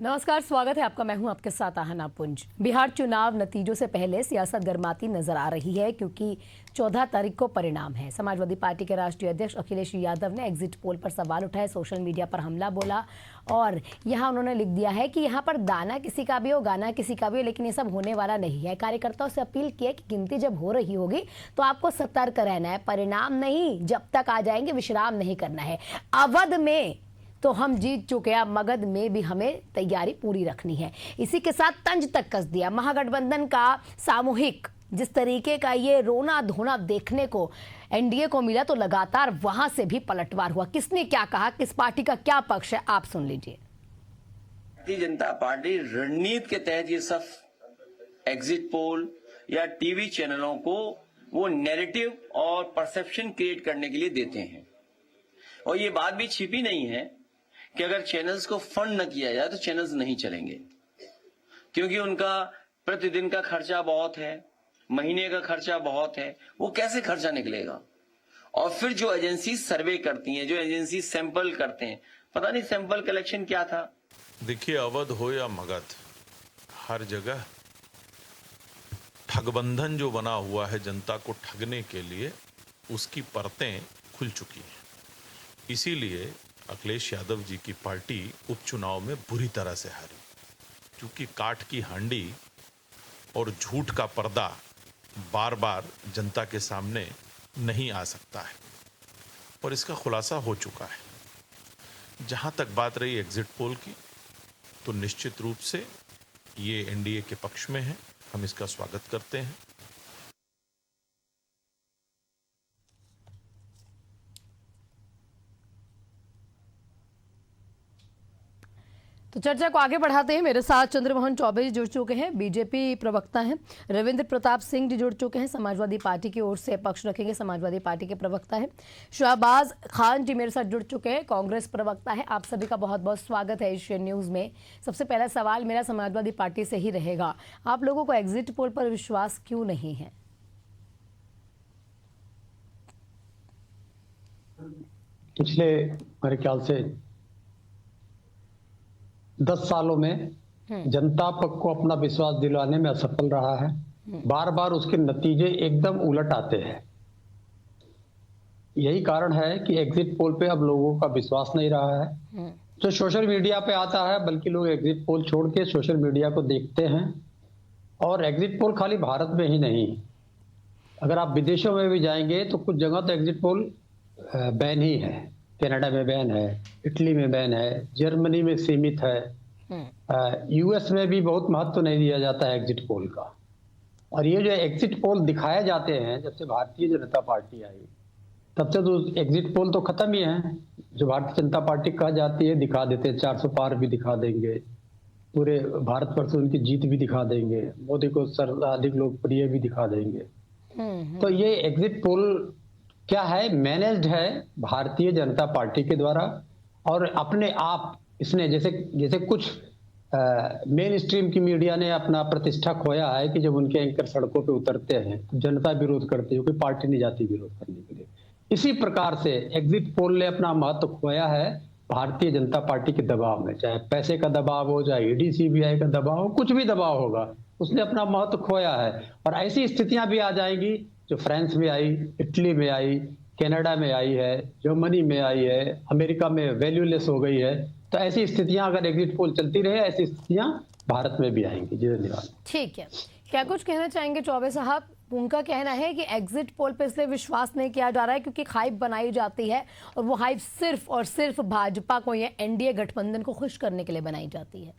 नमस्कार, स्वागत है आपका। मैं हूं आपके साथ आहना पुंज। बिहार चुनाव नतीजों से पहले सियासत गर्माती नजर आ रही है क्योंकि 14 तारीख को परिणाम है। समाजवादी पार्टी के राष्ट्रीय अध्यक्ष अखिलेश यादव ने एग्जिट पोल पर सवाल उठाए, सोशल मीडिया पर हमला बोला और यहां उन्होंने लिख दिया है कि यहां पर दाना किसी का भी हो, गाना किसी का भी हो, लेकिन ये सब होने वाला नहीं है। कार्यकर्ताओं से अपील की है कि गिनती जब हो रही होगी तो आपको सतर्क रहना है। परिणाम नहीं, जब तक आ जाएंगे विश्राम नहीं करना है। अवध में तो हम जीत चुके हैं, मगध में भी हमें तैयारी पूरी रखनी है। इसी के साथ तंज तक कस दिया। महागठबंधन का सामूहिक जिस तरीके का ये रोना धोना देखने को एनडीए को मिला तो लगातार वहां से भी पलटवार हुआ। किसने क्या कहा, किस पार्टी का क्या पक्ष है, आप सुन लीजिए। भारतीय जनता पार्टी रणनीति के तहत ये सब एग्जिट पोल या टीवी चैनलों को वो नैरेटिव और परसेप्शन क्रिएट करने के लिए देते हैं। और ये बात भी छिपी नहीं है कि अगर चैनल्स को फंड न किया जाए तो चैनल्स नहीं चलेंगे, क्योंकि उनका प्रतिदिन का खर्चा बहुत है, महीने का खर्चा बहुत है। वो कैसे खर्चा निकलेगा? और फिर जो एजेंसी सर्वे करती हैं, जो एजेंसी सैंपल करते हैं, पता नहीं सैंपल कलेक्शन क्या था। देखिए, अवध हो या मगध, हर जगह ठगबंधन जो बना हुआ है जनता को ठगने के लिए, उसकी परतें खुल चुकी हैं। इसीलिए अखिलेश यादव जी की पार्टी उपचुनाव में बुरी तरह से हारी, क्योंकि काठ की हांडी और झूठ का पर्दा बार बार जनता के सामने नहीं आ सकता है और इसका खुलासा हो चुका है। जहां तक बात रही एग्जिट पोल की, तो निश्चित रूप से ये एनडीए के पक्ष में है, हम इसका स्वागत करते हैं। तो चर्चा को आगे बढ़ाते हैं। मेरे साथ चंद्रमोहन चौबे जी जुड़ चुके हैं, बीजेपी प्रवक्ता हैं। रविंद्र प्रताप सिंह जी जुड़ चुके हैं, समाजवादी पार्टी की ओर से पक्ष रखेंगे, समाजवादी पार्टी के प्रवक्ता हैं। शहबाज खान जी मेरे साथ जुड़ चुके हैं, कांग्रेस प्रवक्ता है। आप सभी का बहुत बहुत स्वागत है एशियन न्यूज़ में। सबसे पहला सवाल मेरा समाजवादी पार्टी से ही रहेगा। आप लोगों को एग्जिट पोल पर विश्वास क्यों नहीं है? पिछले मेरे ख्याल से 10 सालों में जनता पक्ष को अपना विश्वास दिलाने में असफल रहा है। बार बार उसके नतीजे एकदम उलट आते हैं। यही कारण है कि एग्जिट पोल पे अब लोगों का विश्वास नहीं रहा है। जो सोशल मीडिया पे आता है, बल्कि लोग एग्जिट पोल छोड़ के सोशल मीडिया को देखते हैं। और एग्जिट पोल खाली भारत में ही नहीं, अगर आप विदेशों में भी जाएंगे तो कुछ जगह तो एग्जिट पोल बैन ही है। कनाडा में बैन है, इटली में बैन है, जर्मनी में सीमित है, यूएस में भी बहुत महत्व नहीं दिया जाता है एग्जिट पोल का। और ये जो एग्जिट पोल दिखाए जाते हैं, जब से भारतीय जनता पार्टी आई तब से तो एग्जिट पोल तो खत्म ही है। जो भारतीय जनता पार्टी कहा जाती है दिखा देते हैं, 400 पार भी दिखा देंगे, पूरे भारत पर से उनकी जीत भी दिखा देंगे, मोदी को सर्वाधिक लोकप्रिय भी दिखा देंगे। तो ये एग्जिट पोल क्या है? मैनेज्ड है भारतीय जनता पार्टी के द्वारा। और अपने आप इसने जैसे कुछ मेन स्ट्रीम की मीडिया ने अपना प्रतिष्ठा खोया है कि जब उनके एंकर सड़कों पे उतरते हैं तो जनता विरोध करती है, कोई पार्टी नहीं जाती विरोध करने के लिए। इसी प्रकार से एग्जिट पोल ने अपना महत्व खोया है भारतीय जनता पार्टी के दबाव में, चाहे पैसे का दबाव हो, चाहे ईडी सीबीआई का दबाव हो, कुछ भी दबाव होगा, उसने अपना महत्व खोया है। और ऐसी स्थितियां भी आ जाएंगी जो फ्रांस में आई, इटली में आई, कनाडा में आई है, जर्मनी में आई है, अमेरिका में वैल्यूलेस हो गई है। तो ऐसी स्थितियां अगर एग्जिट पोल चलती रहे, ऐसी स्थितियां भारत में भी आएंगी। जी धन्यवाद। ठीक है, क्या कुछ कहना चाहेंगे चौबे साहब? उनका कहना है कि एग्जिट पोल पर इसलिए विश्वास नहीं किया जा रहा है क्योंकि हाइप बनाई जाती है और वो हाइप सिर्फ और सिर्फ भाजपा को या एनडीए गठबंधन को खुश करने के लिए बनाई जाती है।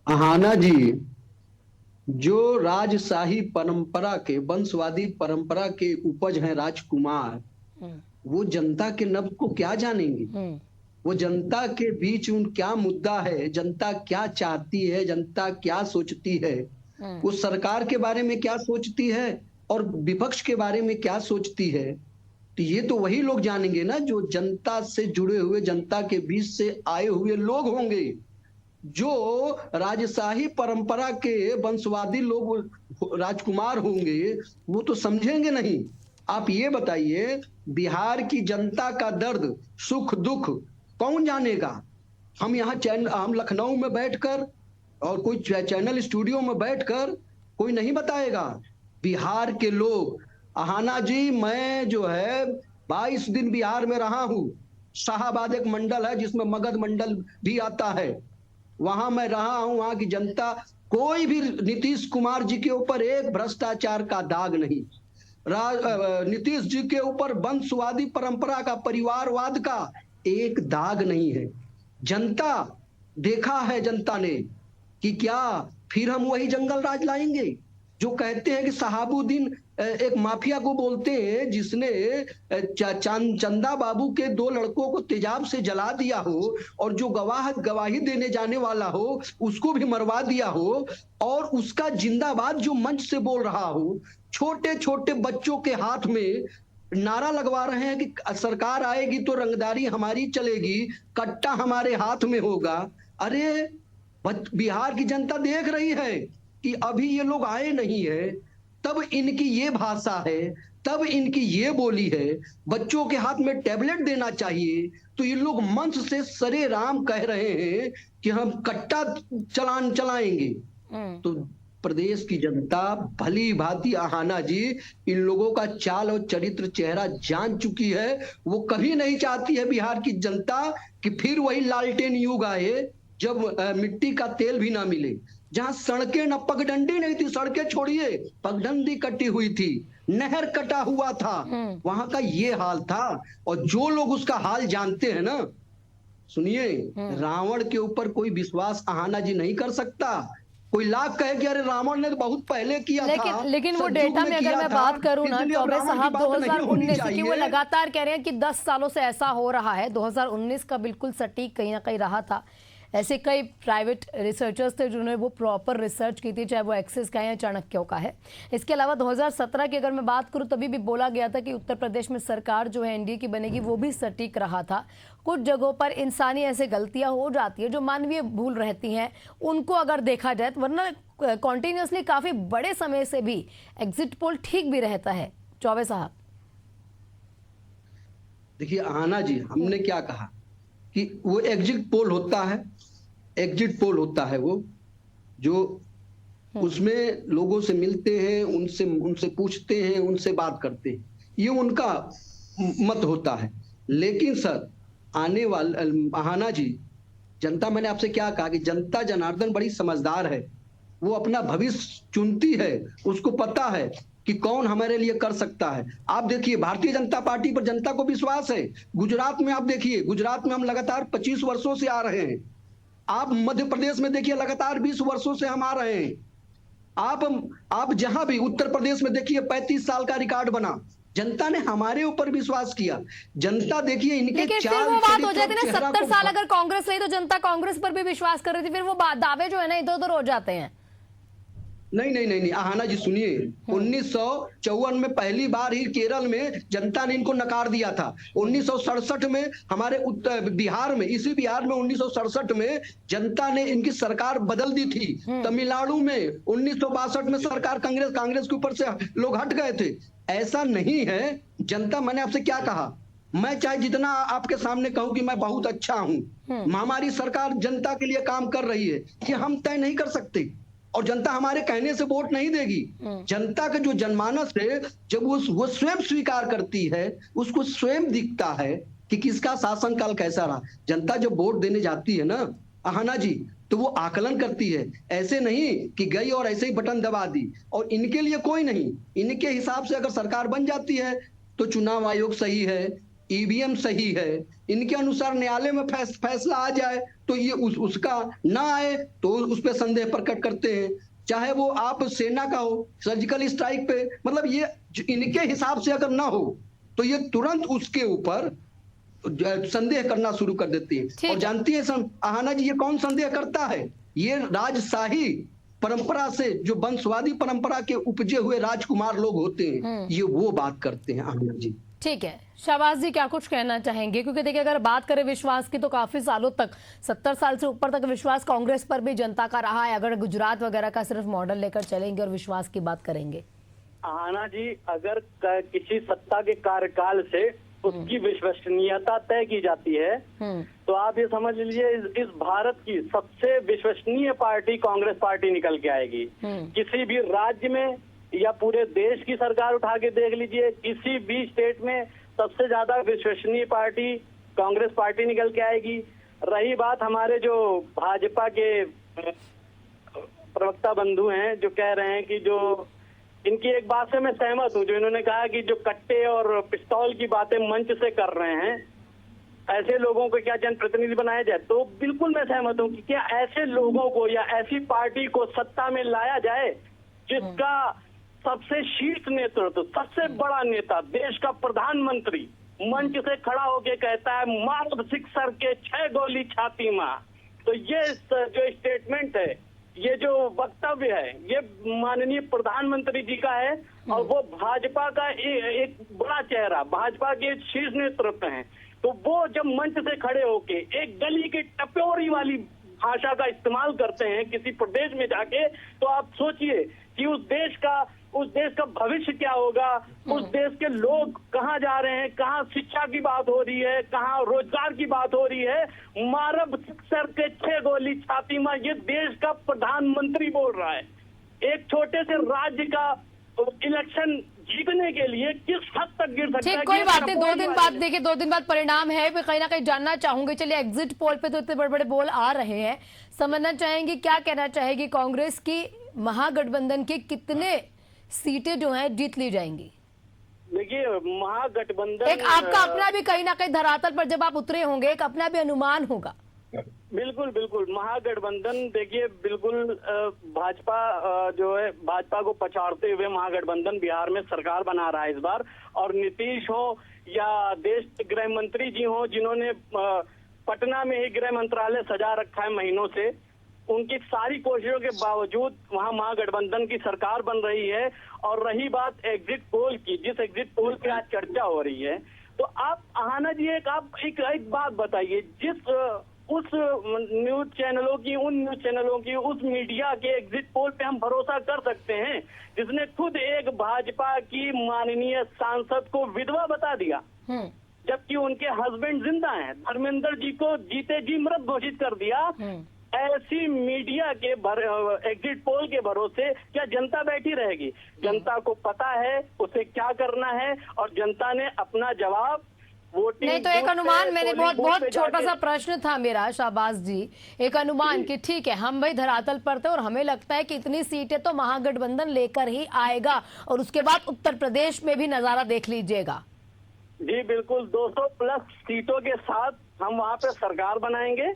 आहाना जी, जो राजशाही परंपरा के, वंशवादी परंपरा के उपज हैं राजकुमार, वो जनता के नब्ज को क्या जानेंगे? वो जनता के बीच उन क्या मुद्दा है, जनता क्या चाहती है, जनता क्या सोचती है, वो सरकार के बारे में क्या सोचती है और विपक्ष के बारे में क्या सोचती है। तो ये तो वही लोग जानेंगे ना जो जनता से जुड़े हुए, जनता के बीच से आए हुए लोग होंगे। जो राजशाही परंपरा के वंशवादी लोग राजकुमार होंगे वो तो समझेंगे नहीं। आप ये बताइए, बिहार की जनता का दर्द, सुख दुख कौन जानेगा? हम यहाँ हम लखनऊ में बैठकर और कोई चैनल स्टूडियो में बैठकर कोई नहीं बताएगा। बिहार के लोग, अहाना जी, मैं जो है 22 दिन बिहार में रहा हूँ। शाहाबाद एक मंडल है जिसमें मगध मंडल भी आता है, वहां मैं रहा हूं। वहां की जनता, कोई भी नीतीश कुमार जी के ऊपर एक भ्रष्टाचार का दाग नहीं, नीतीश जी के ऊपर वंशवादी परंपरा का, परिवारवाद का एक दाग नहीं है। जनता देखा है, जनता ने कि क्या फिर हम वही जंगल राज लाएंगे जो कहते हैं कि शहाबुद्दीन एक माफिया को बोलते हैं जिसने चंदा बाबू के 2 लड़कों को तेजाब से जला दिया हो और जो गवाही देने जाने वाला हो उसको भी मरवा दिया हो, और उसका जिंदाबाद जो मंच से बोल रहा हो, छोटे छोटे बच्चों के हाथ में नारा लगवा रहे हैं कि सरकार आएगी तो रंगदारी हमारी चलेगी, कट्टा हमारे हाथ में होगा। अरे बिहार की जनता देख रही है कि अभी ये लोग आए नहीं है, तब इनकी ये भाषा है, तब इनकी ये बोली है। बच्चों के हाथ में टैबलेट देना चाहिए तो ये लोग मंच से सरे राम कह रहे हैं कि हम कट्टा चलान चलाएंगे। तो प्रदेश की जनता भली भांति, अहाना जी, इन लोगों का चाल और चरित्र चेहरा जान चुकी है। वो कभी नहीं चाहती है बिहार की जनता कि फिर वही लालटेन युग आए जब मिट्टी का तेल भी ना मिले, जहां सड़कें न पगडंडी नहीं थी, सड़कें छोड़िए पगडंडी कटी हुई थी, नहर कटा हुआ था, वहां का ये हाल था। और जो लोग उसका हाल जानते हैं ना, सुनिए, रावण के ऊपर कोई विश्वास अहाना जी नहीं कर सकता। कोई लाख कहे कि अरे रावण ने तो बहुत पहले किया था, लेकिन वो डेटा में अगर मैं बात करूं ना, चौबे साहब 2019 की वो लगातार कह रहे हैं कि 10 सालों से ऐसा हो रहा है। 2019 का बिल्कुल सटीक कहीं ना कहीं रहा था। ऐसे कई प्राइवेट रिसर्चर्स थे जिन्होंने वो प्रॉपर रिसर्च की थी, चाहे वो एक्सिस का है या चाणक्यों का है। इसके अलावा 2017 की अगर मैं बात करूं, तभी भी बोला गया था कि उत्तर प्रदेश में सरकार जो है एनडीए की बनेगी, वो भी सटीक रहा था। कुछ जगहों पर इंसानी ऐसे गलतियां हो जाती है जो मानवीय भूल रहती हैं, उनको अगर देखा जाए तो, वरना कॉन्टिन्यूसली काफी बड़े समय से भी एग्जिट पोल ठीक भी रहता है। चौबे साहब देखिए आना जी, हमने क्या कहा कि वो एग्जिट पोल होता है, एग्जिट पोल होता है वो जो उसमें लोगों से मिलते हैं, उनसे पूछते हैं, उनसे बात करते हैं, ये उनका मत होता है। लेकिन सर आने वाले अहाना जी, जनता, मैंने आपसे क्या कहा कि जनता जनार्दन बड़ी समझदार है, वो अपना भविष्य चुनती है, उसको पता है कि कौन हमारे लिए कर सकता है। आप देखिए भारतीय जनता पार्टी पर जनता को विश्वास है। गुजरात में आप देखिए, गुजरात में हम लगातार 25 वर्षों से आ रहे हैं। आप मध्य प्रदेश में देखिए लगातार 20 वर्षों से हम आ रहे हैं। आप जहां भी उत्तर प्रदेश में देखिए 35 साल का रिकॉर्ड बना, जनता ने हमारे ऊपर विश्वास किया। जनता देखिए इनके चाल, वो बात हो जाती है ना, 70 साल अगर कांग्रेस रही तो जनता कांग्रेस पर भी विश्वास कर रही थी, फिर वो दावे जो है ना इधर उधर हो जाते हैं। नहीं आहाना जी सुनिए, 1954 में पहली बार ही केरल में जनता ने इनको नकार दिया था। 1967 में हमारे उत्तर बिहार में, इसी बिहार में 1967 में जनता ने इनकी सरकार बदल दी थी। तमिलनाडु में 1962 में सरकार कांग्रेस के ऊपर से लोग हट गए थे। ऐसा नहीं है। जनता, मैंने आपसे क्या कहा, मैं चाहे जितना आपके सामने कहूं कि मैं बहुत अच्छा हूं, हमारी सरकार जनता के लिए काम कर रही है, कि हम तय नहीं कर सकते और जनता हमारे कहने से वोट नहीं देगी। जनता का जो जनमानस है, जब वो स्वयं स्वीकार करती है, उसको स्वयं दिखता है कि किसका शासनकाल कैसा रहा। जनता जब वोट देने जाती है ना अहाना जी, तो वो आकलन करती है। ऐसे नहीं कि गई और ऐसे ही बटन दबा दी। और इनके लिए कोई नहीं, इनके हिसाब से अगर सरकार बन जाती है तो चुनाव आयोग सही है, ईवीएम सही है, इनके अनुसार न्यायालय में फैसला आ जाए तो ये उसका ना आए तो उस पर संदेह प्रकट करते हैं। चाहे वो आप सेना का हो, सर्जिकल स्ट्राइक पे, मतलब ये इनके हिसाब से अगर ना हो तो ये तुरंत उसके ऊपर संदेह करना शुरू कर देती है। और जानती है अहाना जी, ये कौन संदेह करता है? ये राजशाही परंपरा से, जो वंशवादी परंपरा के उपजे हुए राजकुमार लोग होते हैं, ये वो बात करते हैं। अहाना जी ठीक है, शाहबाज जी क्या कुछ कहना चाहेंगे? क्योंकि देखिए अगर बात करें विश्वास की तो काफी सालों तक, 70 साल से ऊपर तक विश्वास कांग्रेस पर भी जनता का रहा है। अगर गुजरात वगैरह का सिर्फ मॉडल लेकर चलेंगे और विश्वास की बात करेंगे, आना जी, अगर किसी सत्ता के कार्यकाल से उसकी विश्वसनीयता तय की जाती है। तो आप ये समझ लीजिए इस भारत की सबसे विश्वसनीय पार्टी कांग्रेस पार्टी निकल के आएगी। किसी भी राज्य में या पूरे देश की सरकार उठा के देख लीजिए, किसी भी स्टेट में सबसे ज्यादा विश्वसनीय पार्टी कांग्रेस पार्टी निकल के आएगी। रही बात हमारे जो भाजपा के प्रवक्ता बंधु हैं जो कह रहे हैं कि जो इनकी एक बात से मैं सहमत हूं, जो इन्होंने कहा कि जो कट्टे और पिस्तौल की बातें मंच से कर रहे हैं, ऐसे लोगों को क्या जनप्रतिनिधि बनाया जाए, तो बिल्कुल मैं सहमत हूं कि क्या ऐसे लोगों को या ऐसी पार्टी को सत्ता में लाया जाए जिसका सबसे शीर्ष नेतृत्व, सबसे बड़ा नेता, देश का प्रधानमंत्री मंच से खड़ा होके कहता है मारो सिक्सर के 6 गोली छाती मां। तो ये जो स्टेटमेंट है, ये जो वक्तव्य है, ये माननीय प्रधानमंत्री जी का है और वो भाजपा का एक बड़ा चेहरा, भाजपा के शीर्ष नेतृत्व हैं। तो वो जब मंच से खड़े होके एक गली की टपोरी वाली भाषा का इस्तेमाल करते हैं किसी प्रदेश में जाके, तो आप सोचिए कि उस देश का भविष्य क्या होगा, उस देश के लोग कहाँ जा रहे हैं, कहाँ शिक्षा की बात हो रही है, कहाँ रोजगार की बात हो रही है। मारब सिक्सर के 6 गोली छाती में, ये देश का प्रधानमंत्री बोल रहा है। एक छोटे से राज्य का इलेक्शन जीतने के लिए किस हद तक गिर सकता है। ठीक, कोई बात नहीं, 2 दिन बाद देखिए, 2 दिन बाद परिणाम है, मैं कहीं ना कहीं जानना चाहूंगी। चलिए, एग्जिट पोल पे तो इतने बड़े बड़े बोल आ रहे हैं, समझना चाहेंगे क्या कहना चाहेगी कांग्रेस की महागठबंधन की कितने सीटें जो हैं जीत ली जाएंगी? देखिए, महागठबंधन एक आपका अपना भी कहीं ना कहीं धरातल पर जब आप उतरे होंगे, एक अपना भी अनुमान होगा। बिल्कुल बिल्कुल, महागठबंधन देखिए बिल्कुल भाजपा जो है, भाजपा को पछाड़ते हुए महागठबंधन बिहार में सरकार बना रहा है इस बार। और नीतीश हो या देश के गृह मंत्री जी हो, जिन्होंने पटना में ही गृह मंत्रालय सजा रखा है महीनों से, उनकी सारी कोशिशों के बावजूद वहां महागठबंधन की सरकार बन रही है। और रही बात एग्जिट पोल की, जिस एग्जिट पोल पे आज चर्चा हो रही है, तो आप आहाना जी एक बात बताइए, जिस उस न्यूज चैनलों की, उन न्यूज चैनलों की, उस मीडिया के एग्जिट पोल पे हम भरोसा कर सकते हैं जिसने खुद एक भाजपा की माननीय सांसद को विधवा बता दिया, जबकि उनके हस्बैंड जिंदा हैं। धर्मेंद्र जी को जीते जी मृत घोषित कर दिया। ऐसी मीडिया के एग्जिट पोल के भरोसे क्या जनता बैठी रहेगी? जनता को पता है उसे क्या करना है और जनता ने अपना जवाब वोटिंग नहीं तो एक अनुमान, मैंने बहुत छोटा सा प्रश्न था मेरा शाहबाज जी, एक अनुमान कि ठीक है हम भाई धरातल पर थे और हमें लगता है कि इतनी सीटें तो महागठबंधन लेकर ही आएगा और उसके बाद उत्तर प्रदेश में भी नजारा देख लीजिएगा। जी बिल्कुल, 200 प्लस सीटों के साथ हम वहाँ पे सरकार बनाएंगे।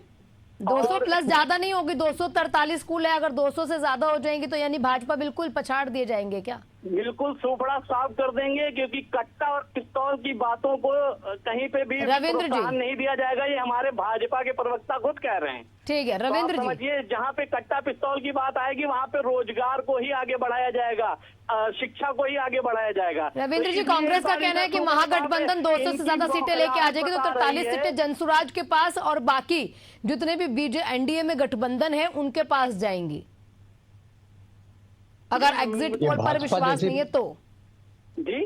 200 प्लस ज्यादा नहीं होगी, 243 स्कूल है, अगर 200 से ज्यादा हो जाएंगी तो यानी भाजपा बिल्कुल पछाड़ दिए जाएंगे क्या? बिल्कुल सूपड़ा साफ कर देंगे, क्योंकि कट्टा और पिस्तौल की बातों को कहीं पे भी प्रोत्साहन नहीं दिया जाएगा। ये हमारे भाजपा के प्रवक्ता खुद कह रहे हैं। ठीक है रविंद्र जी, समझिए जहाँ पे कट्टा पिस्तौल की बात आएगी वहाँ पे रोजगार को ही आगे बढ़ाया जाएगा, शिक्षा को ही आगे बढ़ाया जाएगा। रविंद्र जी, कांग्रेस का कहना है कि महागठबंधन 200 से ज्यादा सीटें लेके आ जाएगी, तो 43 सीटें जनसुराज के पास और बाकी जितने भी एनडीए में गठबंधन है उनके पास जाएंगी, अगर एग्जिट पोल पर विश्वास नहीं है तो। जी,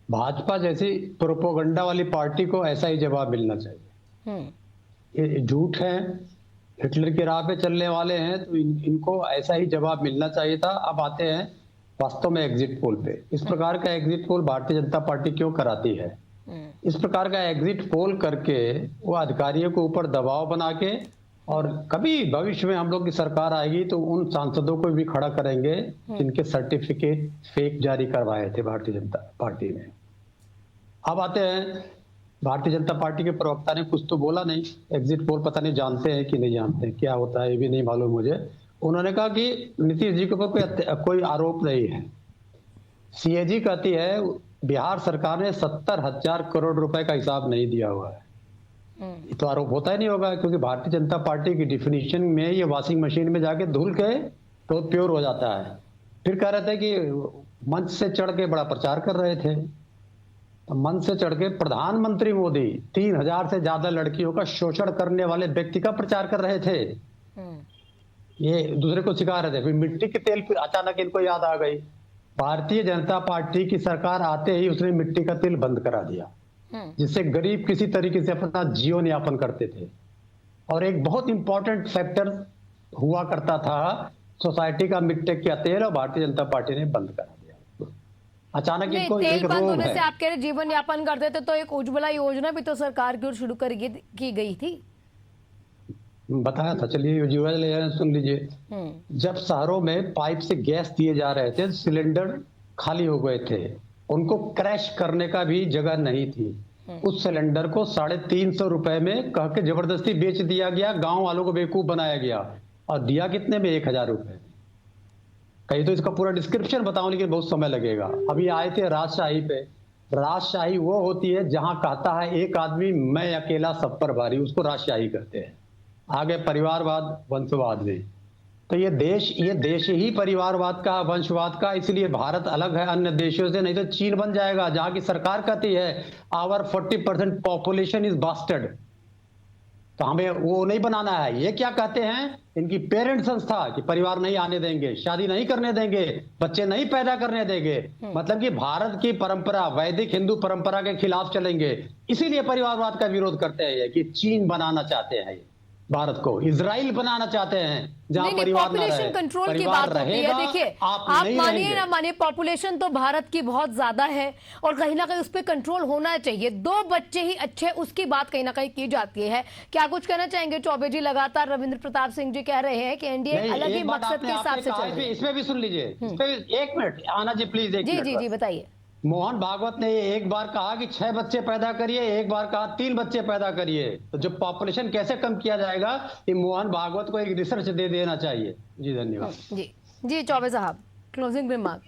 भाजपा जैसी प्रोपोगंडा वाली पार्टी को ऐसा ही जवाब मिलना चाहिए। ये झूठ है, हिटलर की राह पे चलने वाले हैं, तो इनको ऐसा ही जवाब मिलना चाहिए था। अब आते हैं वास्तव में एग्जिट पोल पे। इस प्रकार का exit poll Bharatiya Janata party क्यों कराती है? इस प्रकार का एग्जिट पोल करके वो अधिकारियों के ऊपर दबाव बना के, और कभी भविष्य में हम लोग की सरकार आएगी तो उन सांसदों को भी खड़ा करेंगे जिनके सर्टिफिकेट फेक जारी करवाए थे भारतीय जनता पार्टी ने। अब आते हैं, भारतीय जनता पार्टी के प्रवक्ता ने कुछ तो बोला नहीं, एग्जिट पोल पता नहीं जानते हैं कि नहीं जानते हैं, क्या होता है ये भी नहीं मालूम मुझे। उन्होंने कहा कि नीतीश जी के ऊपर कोई आरोप नहीं है। सीएजी कहती है बिहार सरकार ने 70,000 करोड़ रुपए का हिसाब नहीं दिया हुआ है। ये तो आरोप होता ही नहीं होगा, क्योंकि भारतीय जनता पार्टी की डिफिनीशन में ये वॉशिंग मशीन में जाके धुल के तो प्योर हो जाता है। फिर कह रहे थे कि मंच से चढ़ के बड़ा प्रचार कर रहे थे, तो मंच से चढ़ के प्रधानमंत्री मोदी 3,000 से ज्यादा लड़कियों का शोषण करने वाले व्यक्ति का प्रचार कर रहे थे। ये दूसरे को सिखा रहे थे। फिर मिट्टी के तेल फिर अचानक इनको याद आ गई। भारतीय जनता पार्टी की सरकार आते ही उसने मिट्टी का तेल बंद करा दिया। जिससे गरीब किसी तरीके से अपना जीवन यापन करते थे। और एक बहुत इंपॉर्टेंट फैक्टर हुआ करता था सोसाइटी का मिड का तेल, और भारतीय जनता पार्टी ने बंद करा दिया। अचानक नहीं, इनको तेल एक बंद रोग होने है। से आप कह रहे जीवन यापन करते थे, तो एक उज्ज्वला योजना भी तो सरकार की ओर शुरू की गई थी। बताया था, चलिए उज्ज्वला सुन लीजिए। जब शहरों में पाइप से गैस दिए जा रहे थे, सिलेंडर खाली हो गए थे, उनको क्रैश करने का भी जगह नहीं थी। उस सिलेंडर को 350 रुपए में कह के जबरदस्ती बेच दिया गया, गांव वालों को बेवकूफ बनाया गया। और दिया कितने में? 1000 रुपए। कहीं तो इसका पूरा डिस्क्रिप्शन बताऊं, लेकिन बहुत समय लगेगा। अभी आए थे राजशाही पे। राजशाही वो होती है जहां कहता है एक आदमी मैं अकेला सब पर भारी, उसको राजशाही कहते हैं। आगे परिवारवाद, वंशवाद में तो ये देश ही परिवारवाद का, वंशवाद का। इसलिए भारत अलग है अन्य देशों से, नहीं तो चीन बन जाएगा, जहां की सरकार कहती है आवर 40% पॉपुलेशन इज बास्टर्ड। तो हमें वो नहीं बनाना है। ये क्या कहते हैं इनकी पेरेंट संस्था कि परिवार नहीं आने देंगे, शादी नहीं करने देंगे, बच्चे नहीं पैदा करने देंगे। मतलब कि भारत की परंपरा, वैदिक हिंदू परंपरा के खिलाफ चलेंगे। इसीलिए परिवारवाद का विरोध करते हैं ये, कि चीन बनाना चाहते हैं, भारत को इजराइल बनाना चाहते हैं, जहां परिवार ना रहे। पॉपुलेशन कंट्रोल की परिवार बात होती है। रहेगा, देखिए, आप आप नहीं मानिए रहेंगे। ना मानिए, पॉपुलेशन तो भारत की बहुत ज्यादा है और कहीं ना कहीं उस पर कंट्रोल होना चाहिए। 2 बच्चे ही अच्छे, उसकी बात कहीं ना कहीं की जाती है। क्या कुछ कहना चाहेंगे चौबे जी? लगातार रविंद्र प्रताप सिंह जी कह रहे हैं कि एनडीए नहीं, अलग ही एक बात मकसद आपने के हिसाब से कहा चल रही है। इसमें भी सुन लीजिए, इस पे 1 मिनट आना जी प्लीज, 1 जी मिनट जी बस। जी बताइए। मोहन भागवत ने एक बार कहा कि 6 बच्चे पैदा करिए, एक बार कहा 3 बच्चे पैदा करिए। तो जो पॉपुलेशन कैसे कम किया जाएगा, ये मोहन भागवत को एक रिसर्च दे देना चाहिए। जी धन्यवाद। जी जी चौबे साहब, क्लोजिंग रिमार्क।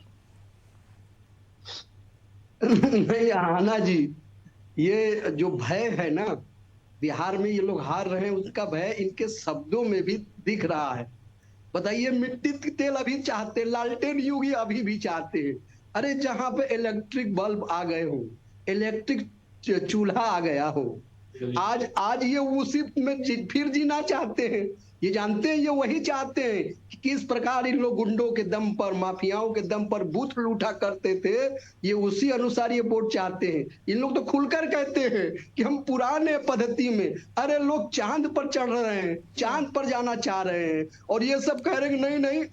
नहीं आना जी, ये जो भय है ना बिहार में ये लोग हार रहे हैं, उसका भय इनके शब्दों में भी दिख रहा है। बताइए, मिट्टी के तेल अभी चाहते, लालटेन युग ही अभी भी चाहते हैं। अरे जहां पे इलेक्ट्रिक बल्ब आ गए हो, इलेक्ट्रिक चूल्हा आ गया हो, आज ये उसी में फिर जीना चाहते हैं। ये जानते हैं, ये वही चाहते हैं कि किस प्रकार इन लोग गुंडों के दम पर, माफियाओं के दम पर बूथ लूटा करते थे, ये उसी अनुसार ये वोट चाहते हैं। इन लोग तो खुलकर कहते हैं कि हम पुराने पद्धति में, अरे लोग चांद पर चढ़ रहे हैं, चांद पर जाना चाह रहे हैं, और ये सब कह रहे हैं नहीं नहीं,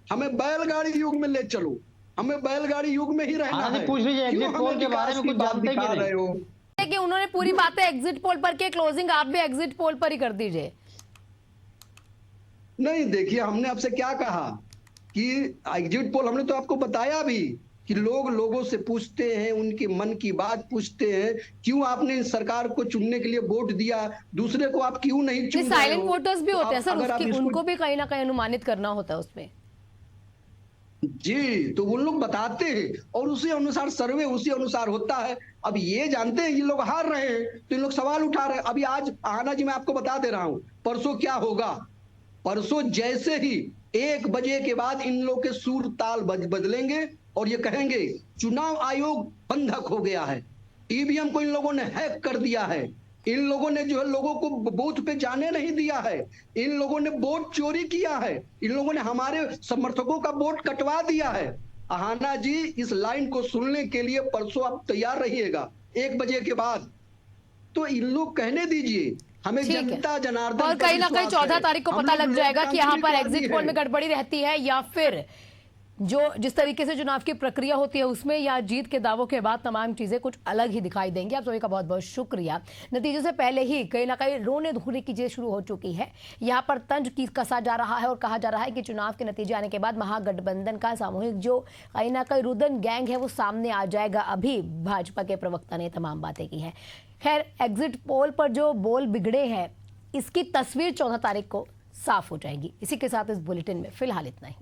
हमें बैलगाड़ी युग में ले चलो, हमें बैलगाड़ी युग में ही रहना है। पूछ लीजिए एग्जिट पोल के बारे में कुछ जानते कि रहे हो? कि उन्होंने पूरी बातें एग्जिट पोल पर की, क्लोजिंग आप भी एग्जिट पोल पर ही कर दीजिए। नहीं, देखिए हमने आपसे क्या कहा कि एग्जिट पोल, हमने तो आपको बताया भी कि लोगों से पूछते हैं, उनके मन की बात पूछते हैं। क्यों आपने इस सरकार को चुनने के लिए वोट दिया, दूसरे को आप क्यों नहीं चुन रहे हो? साइलेंट वोटर्स भी होते हैं सर, इसको... उनको भी कहीं ना कहीं अनुमानित करना होता है उसमें। जी, तो वो लोग बताते हैं और उसी अनुसार सर्वे उसी अनुसार होता है। अब ये जानते हैं ये लोग हार रहे हैं, तो इन लोग सवाल उठा रहे हैं। अभी आज आना जी, मैं आपको बता दे रहा हूं, परसों क्या होगा। परसों जैसे ही 1 बजे के बाद इन लोग के सुर ताल बदलेंगे और ये कहेंगे चुनाव आयोग बंधक हो गया है, ईवीएम को इन लोगों ने हैक कर दिया है, इन लोगों ने जो है लोगों को बूथ पे जाने नहीं दिया है, इन लोगों ने वोट चोरी किया है, इन लोगों ने हमारे समर्थकों का वोट कटवा दिया है। आहाना जी, इस लाइन को सुनने के लिए परसों आप तैयार रहिएगा 1 बजे के बाद। तो इन लोग कहने दीजिए, हमें जनता जनार्दन, और कहीं ना कहीं 14 तारीख को पता लग जाएगा कि यहाँ पर एग्जिट पोल में गड़बड़ी रहती है या फिर जो जिस तरीके से चुनाव की प्रक्रिया होती है उसमें, या जीत के दावों के बाद तमाम चीजें कुछ अलग ही दिखाई देंगी। आप सभी का बहुत बहुत शुक्रिया। नतीजों से पहले ही कहीं ना कहीं रोने धोने की चीजें शुरू हो चुकी है। यहाँ पर तंज कसा जा रहा है और कहा जा रहा है कि चुनाव के नतीजे आने के बाद महागठबंधन का सामूहिक जो कहीं ना कहीं रुदन गैंग है वो सामने आ जाएगा। अभी भाजपा के प्रवक्ता ने तमाम बातें की है। खैर, एग्जिट पोल पर जो बोल बिगड़े हैं इसकी तस्वीर 14 तारीख को साफ हो जाएगी। इसी के साथ इस बुलेटिन में फिलहाल इतना ही।